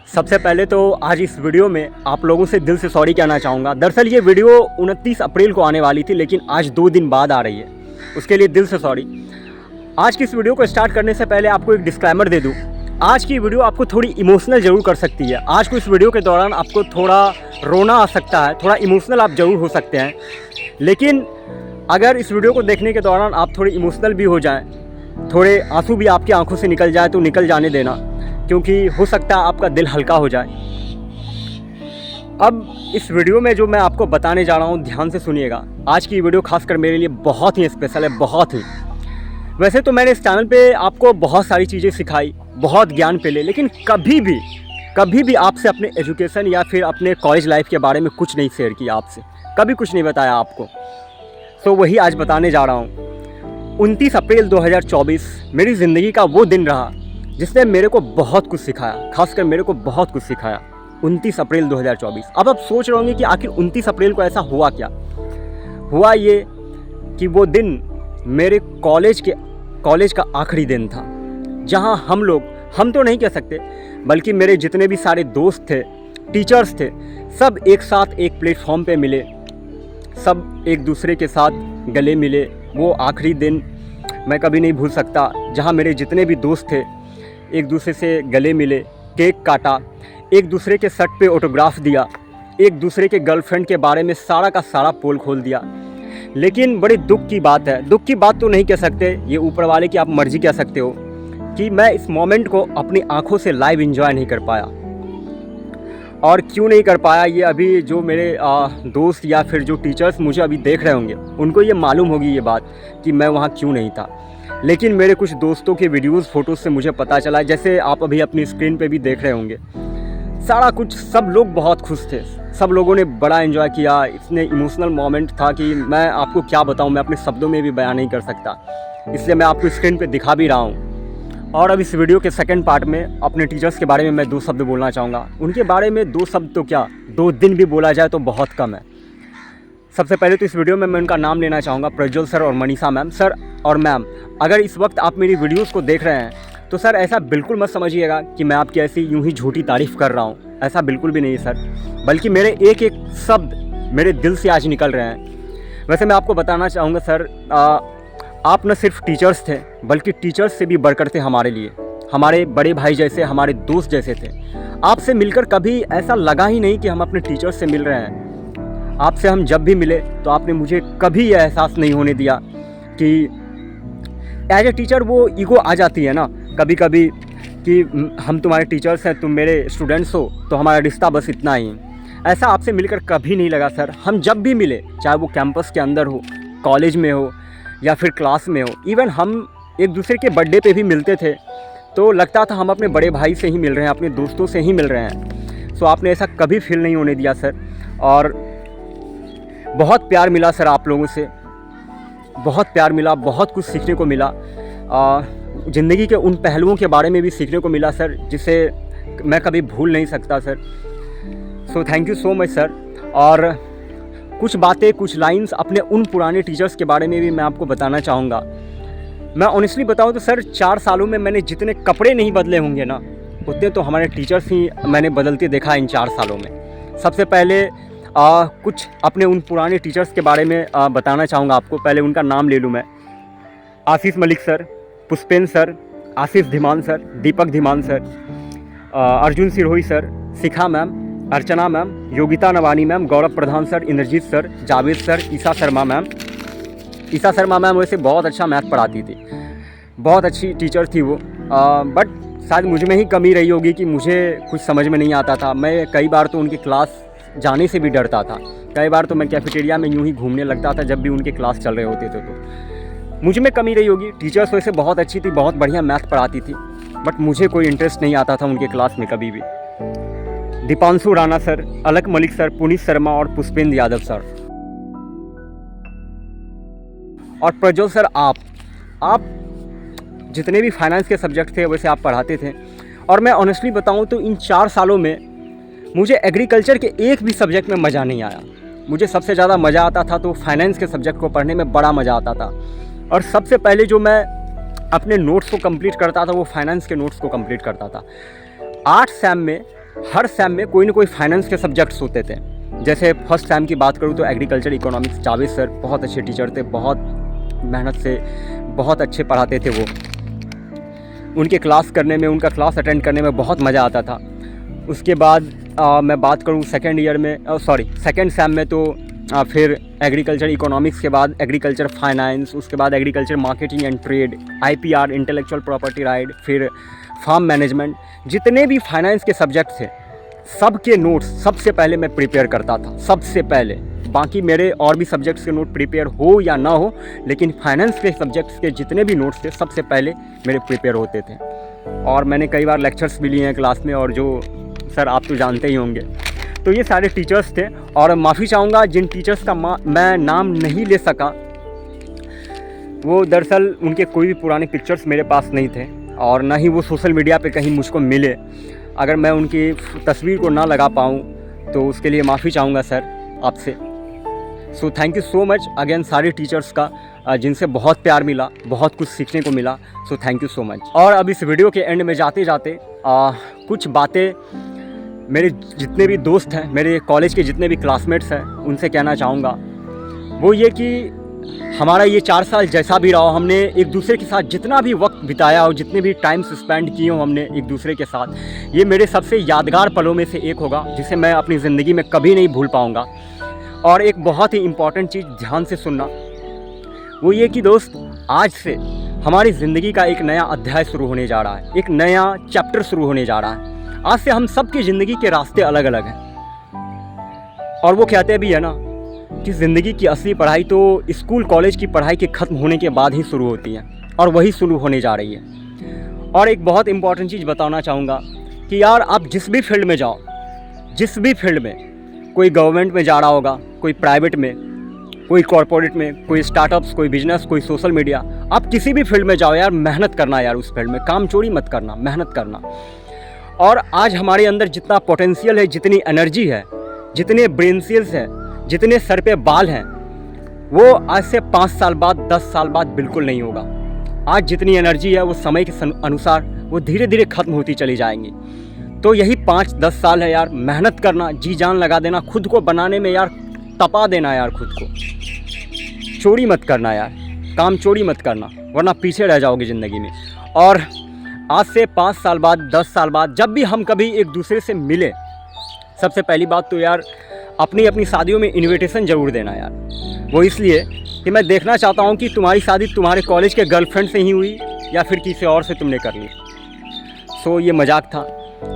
सबसे पहले तो आज इस वीडियो में आप लोगों से दिल से सॉरी कहना चाहूँगा। दरअसल ये वीडियो 29 अप्रैल को आने वाली थी, लेकिन आज 2 दिन बाद आ रही है, उसके लिए दिल से सॉरी। आज की इस वीडियो को स्टार्ट करने से पहले आपको एक डिस्क्लेमर दे दूँ। आज की वीडियो आपको थोड़ी इमोशनल ज़रूर कर सकती है। आज को इस वीडियो के दौरान आपको थोड़ा रोना आ सकता है, थोड़ा इमोशनल आप ज़रूर हो सकते हैं। लेकिन अगर इस वीडियो को देखने के दौरान आप थोड़े इमोशनल भी हो जाएँ, थोड़े आंसू भी आपकी आंखों से निकल जाए तो निकल जाने देना, क्योंकि हो सकता है आपका दिल हल्का हो जाए। अब इस वीडियो में जो मैं आपको बताने जा रहा हूँ, ध्यान से सुनिएगा। आज की वीडियो खासकर मेरे लिए बहुत ही स्पेशल है, बहुत ही। वैसे तो मैंने इस चैनल पे आपको बहुत सारी चीज़ें सिखाई, बहुत ज्ञान पेले, लेकिन कभी भी आपसे अपने एजुकेशन या फिर अपने कॉलेज लाइफ के बारे में कुछ नहीं शेयर किया, आपसे कभी कुछ नहीं बताया आपको। तो वही आज बताने जा रहा हूँ। 29 अप्रैल 2024 मेरी ज़िंदगी का वो दिन रहा जिसने मेरे को बहुत कुछ सिखाया, खासकर मेरे को बहुत कुछ सिखाया। 29 अप्रैल 2024। अब आप सोच रहे होंगे कि आखिर 29 अप्रैल को ऐसा हुआ क्या? हुआ ये कि वो दिन मेरे कॉलेज का आखिरी दिन था, जहां हम तो नहीं कह सकते, बल्कि मेरे जितने भी सारे दोस्त थे, टीचर्स थे, सब एक साथ एक प्लेटफॉर्म पे मिले, सब एक दूसरे के साथ गले मिले। वो आखिरी दिन मैं कभी नहीं भूल सकता, जहां मेरे जितने भी दोस्त थे एक दूसरे से गले मिले, केक काटा, एक दूसरे के शर्ट पे ऑटोग्राफ दिया, एक दूसरे के गर्लफ्रेंड के बारे में सारा का सारा पोल खोल दिया। लेकिन बड़ी दुख की बात है, दुख की बात तो नहीं कह सकते, ये ऊपर वाले की आप मर्जी कह सकते हो, कि मैं इस मोमेंट को अपनी आंखों से लाइव एंजॉय नहीं कर पाया। और क्यों नहीं कर पाया, ये अभी जो मेरे दोस्त या फिर जो टीचर्स मुझे अभी देख रहे होंगे, उनको ये मालूम होगी ये बात कि मैं वहाँ क्यों नहीं था। लेकिन मेरे कुछ दोस्तों के वीडियोस फोटोज़ से मुझे पता चला, जैसे आप अभी अपनी स्क्रीन पे भी देख रहे होंगे, सारा कुछ, सब लोग बहुत खुश थे, सब लोगों ने बड़ा एंजॉय किया। इतने इमोशनल मोमेंट था कि मैं आपको क्या बताऊं, मैं अपने शब्दों में भी बयान नहीं कर सकता, इसलिए मैं आपको स्क्रीन पे दिखा भी रहा हूं। और अब इस वीडियो के सेकंड पार्ट में अपने टीचर्स के बारे में मैं 2 शब्द बोलना चाहूँगा। उनके बारे में 2 शब्द तो क्या, 2 दिन भी बोला जाए तो बहुत कम है। सबसे पहले तो इस वीडियो में मैं उनका नाम लेना चाहूँगा, प्रज्वल सर और मनीषा मैम। सर और मैम, अगर इस वक्त आप मेरी वीडियोस को देख रहे हैं तो सर ऐसा बिल्कुल मत समझिएगा कि मैं आपकी ऐसी यूं ही झूठी तारीफ़ कर रहा हूँ, ऐसा बिल्कुल भी नहीं है सर, बल्कि मेरे एक एक शब्द मेरे दिल से आज निकल रहे हैं। वैसे मैं आपको बताना चाहूँगा सर, आप न सिर्फ टीचर्स थे, बल्कि टीचर्स से भी बढ़कर थे हमारे लिए, हमारे बड़े भाई जैसे, हमारे दोस्त जैसे थे। आपसे मिलकर कभी ऐसा लगा ही नहीं कि हम अपने टीचर्स से मिल रहे हैं। आपसे हम जब भी मिले तो आपने मुझे कभी यह एहसास नहीं होने दिया कि एज ए टीचर वो ईगो आ जाती है ना कभी कभी, कि हम तुम्हारे टीचर्स हैं, तुम मेरे स्टूडेंट्स हो, तो हमारा रिश्ता बस इतना ही है। ऐसा आपसे मिलकर कभी नहीं लगा सर। हम जब भी मिले, चाहे वो कैंपस के अंदर हो, कॉलेज में हो या फिर क्लास में हो, इवन हम एक दूसरे के बर्थडे पे भी मिलते थे, तो लगता था हम अपने बड़े भाई से ही मिल रहे हैं, अपने दोस्तों से ही मिल रहे हैं। सो आपने ऐसा कभी फील नहीं होने दिया सर। और बहुत प्यार मिला सर आप लोगों से, बहुत प्यार मिला, बहुत कुछ सीखने को मिला। ज़िंदगी के उन पहलुओं के बारे में भी सीखने को मिला सर, जिसे मैं कभी भूल नहीं सकता sir. So thank you so much sir. और कुछ बातें, कुछ लाइंस अपने उन पुराने टीचर्स के बारे में भी मैं आपको बताना चाहूँगा। मैं ऑनेस्टली बताऊँ तो सर, 4 सालों में मैंने जितने कपड़े नहीं बदले होंगे ना, उतने तो हमारे टीचर्स ही मैंने बदलते देखा इन 4 सालों में। सबसे पहले कुछ अपने उन पुराने टीचर्स के बारे में बताना चाहूँगा आपको। पहले उनका नाम ले लूँ मैं। Ashish Malik sir, Pushpendra sir, Ashish Dhiman sir, Deepak Dhiman sir, Arjun Sirohi sir, Shikha ma'am, Archana ma'am, Yogita Navani ma'am, Gaurav Pradhan sir, Indrajeet sir, Javed sir, Isa Sharma ma'am. Isa Sharma ma'am वैसे बहुत अच्छा मैथ पढ़ाती थी, बहुत अच्छी टीचर थी वो, बट शायद मुझ में ही कमी रही होगी कि मुझे कुछ समझ में नहीं आता था। मैं कई बार तो उनकी क्लास जाने से भी डरता था, कई बार तो मैं कैफेटेरिया में यूं ही घूमने लगता था जब भी उनके क्लास चल रहे होते थे। तो मुझ में कमी रही होगी। टीचर्स वैसे बहुत अच्छी थी, बहुत बढ़िया मैथ पढ़ाती थी, बट मुझे कोई इंटरेस्ट नहीं आता था उनके क्लास में कभी भी। दीपांशु राणा सर, अलक मलिक सर, पुनीत शर्मा और पुष्पेंद्र यादव सर। और प्रज्वल सर, आप जितने भी फाइनेंस के सब्जेक्ट थे वैसे आप पढ़ाते थे। और मैं ऑनेस्टली बताऊं तो इन 4 सालों में मुझे एग्रीकल्चर के एक भी सब्जेक्ट में मज़ा नहीं आया। मुझे सबसे ज़्यादा मज़ा आता था तो फाइनेंस के सब्जेक्ट को पढ़ने में बड़ा मज़ा आता था। और सबसे पहले जो मैं अपने नोट्स को कंप्लीट करता था वो फाइनेंस के नोट्स को कंप्लीट करता था। 8 सैम में हर सैम में कोई ना कोई फाइनेंस के सब्जेक्ट्स होते थे। जैसे फर्स्ट सैम की बात करूँ तो एग्रीकल्चर इकोनॉमिक्स, जावेद सर बहुत अच्छे टीचर थे, बहुत मेहनत से बहुत अच्छे पढ़ाते थे वो। उनके क्लास करने में, उनका क्लास अटेंड करने में बहुत मज़ा आता था। उसके बाद मैं बात करूँ सेकेंड सैम में तो फिर एग्रीकल्चर इकोनॉमिक्स के बाद एग्रीकल्चर फाइनेंस, उसके बाद agriculture marketing and trade, IPR intellectual property right, फिर फार्म मैनेजमेंट, जितने भी फाइनेंस के सब्जेक्ट थे सब के नोट्स सबसे पहले मैं प्रिपेयर करता था, सबसे पहले। बाकी मेरे और भी सब्जेक्ट्स के नोट प्रिपेयर हो या ना हो, लेकिन फाइनेंस के सब्जेक्ट्स के जितने भी नोट्स थे सबसे पहले मेरे प्रिपेयर होते थे। और मैंने कई बार लेक्चर्स भी लिए हैं क्लास में, और जो सर आप तो जानते ही होंगे। तो ये सारे टीचर्स थे, और माफ़ी चाहूँगा जिन टीचर्स का मैं नाम नहीं ले सका, वो दरअसल उनके कोई भी पुराने पिक्चर्स मेरे पास नहीं थे, और ना ही वो सोशल मीडिया पे कहीं मुझको मिले। अगर मैं उनकी तस्वीर को ना लगा पाऊँ तो उसके लिए माफ़ी चाहूँगा सर आपसे। So thank you so much again सारे टीचर्स का, जिनसे बहुत प्यार मिला, बहुत कुछ सीखने को मिला। So thank you so much. और अब इस वीडियो के एंड में जाते जाते कुछ बातें मेरे जितने भी दोस्त हैं, मेरे कॉलेज के जितने भी क्लासमेट्स हैं, उनसे कहना चाहूँगा। वो ये कि हमारा ये 4 साल जैसा भी रहा हो, हमने एक दूसरे के साथ जितना भी वक्त बिताया हो, जितने भी टाइम स्पेंड किए हो हमने एक दूसरे के साथ, ये मेरे सबसे यादगार पलों में से एक होगा, जिसे मैं अपनी ज़िंदगी में कभी नहीं भूल पाऊँगा। और एक बहुत ही इम्पॉर्टेंट चीज़ ध्यान से सुनना, वो ये कि दोस्त, आज से हमारी ज़िंदगी का एक नया अध्याय शुरू होने जा रहा है, एक नया चैप्टर शुरू होने जा रहा है। आज से हम सबकी ज़िंदगी के रास्ते अलग अलग हैं। और वो कहते भी है ना कि ज़िंदगी की असली पढ़ाई तो स्कूल कॉलेज की पढ़ाई के ख़त्म होने के बाद ही शुरू होती है, और वही शुरू होने जा रही है। और एक बहुत इम्पॉर्टेंट चीज़ बताना चाहूँगा कि यार आप जिस भी फील्ड में जाओ, जिस भी फील्ड में, कोई गवर्नमेंट में जा रहा होगा, कोई प्राइवेट में, कोई कॉरपोरेट में, कोई स्टार्टअप्स, कोई बिजनेस, कोई सोशल मीडिया, आप किसी भी फील्ड में जाओ यार, मेहनत करना यार, उस फील्ड में काम चोरी मत करना, मेहनत करना। और आज हमारे अंदर जितना पोटेंशियल है, जितनी एनर्जी है, जितने ब्रेन सेल्स हैं, जितने सर पे बाल हैं, वो आज से 5 साल बाद, 10 साल बाद बिल्कुल नहीं होगा। आज जितनी एनर्जी है वो समय के अनुसार वो धीरे धीरे ख़त्म होती चली जाएंगी। तो यही 5-10 साल है यार, मेहनत करना, जी जान लगा देना, खुद को बनाने में यार, तपा देना यार खुद को। चोरी मत करना यार, काम चोरी मत करना, वरना पीछे रह जाओगे ज़िंदगी में। और आज से 5 साल बाद, 10 साल बाद जब भी हम कभी एक दूसरे से मिले, सबसे पहली बात तो यार अपनी अपनी शादियों में इनविटेशन ज़रूर देना यार। वो इसलिए कि मैं देखना चाहता हूँ कि तुम्हारी शादी तुम्हारे कॉलेज के गर्लफ्रेंड से ही हुई या फिर किसी और से तुमने कर ली। सो ये मजाक था।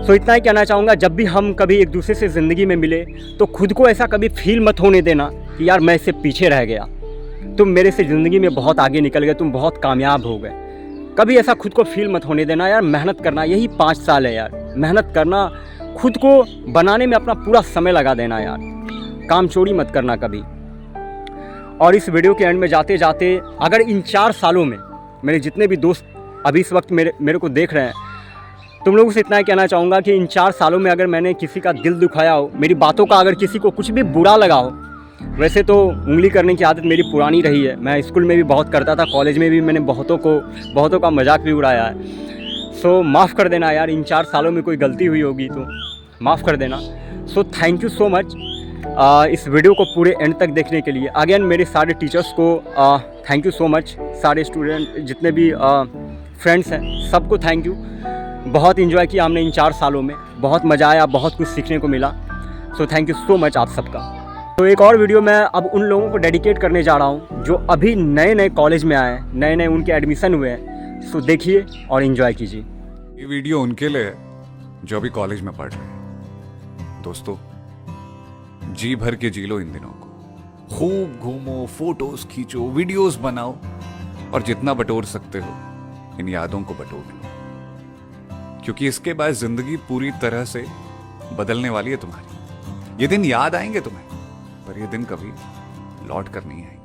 सो इतना ही कहना चाहूँगा, जब भी हम कभी एक दूसरे से ज़िंदगी में मिले तो खुद को ऐसा कभी फील मत होने देना कि यार मैं इससे पीछे रह गया, तुम मेरे से ज़िंदगी में बहुत आगे निकल गए, तुम बहुत कामयाब हो गए। कभी ऐसा खुद को फील मत होने देना यार। मेहनत करना, यही 5 साल है यार, मेहनत करना, खुद को बनाने में अपना पूरा समय लगा देना यार, काम चोरी मत करना कभी। और इस वीडियो के एंड में जाते जाते, अगर इन 4 सालों में मेरे जितने भी दोस्त अभी इस वक्त मेरे को देख रहे हैं, तुम लोगों से इतना ही कहना चाहूँगा कि इन 4 सालों में अगर मैंने किसी का दिल दुखाया हो, मेरी बातों का अगर किसी को कुछ भी बुरा लगा हो, वैसे तो उंगली करने की आदत मेरी पुरानी रही है, मैं स्कूल में भी बहुत करता था, कॉलेज में भी मैंने बहुतों का मजाक भी उड़ाया है। सो माफ़ कर देना यार, इन 4 सालों में कोई गलती हुई होगी तो माफ़ कर देना। So thank you so much इस वीडियो को पूरे एंड तक देखने के लिए। अगेन मेरे सारे टीचर्स को थैंक यू सो मच, सारे स्टूडेंट जितने भी फ्रेंड्स हैं सबको थैंक यू। बहुत इन्जॉय किया हमने इन 4 सालों में, बहुत मज़ा आया, बहुत कुछ सीखने को मिला। So thank you so much आप सबका। तो एक और वीडियो मैं अब उन लोगों को डेडिकेट करने जा रहा हूँ जो अभी नए कॉलेज में आए हैं, नए उनके एडमिशन हुए हैं। सो देखिए और इन्जॉय कीजिए। ये वीडियो उनके लिए जो अभी कॉलेज में पढ़ रहे हैं। दोस्तों, जी भर के जी लो इन दिनों को, खूब घूमो, फोटोज खींचो, वीडियोस बनाओ, और जितना बटोर सकते हो इन यादों को बटोर लो, क्योंकि इसके बाद जिंदगी पूरी तरह से बदलने वाली है तुम्हारी। ये दिन याद आएंगे तुम्हें, पर ये दिन कभी लौट कर नहीं आएंगे।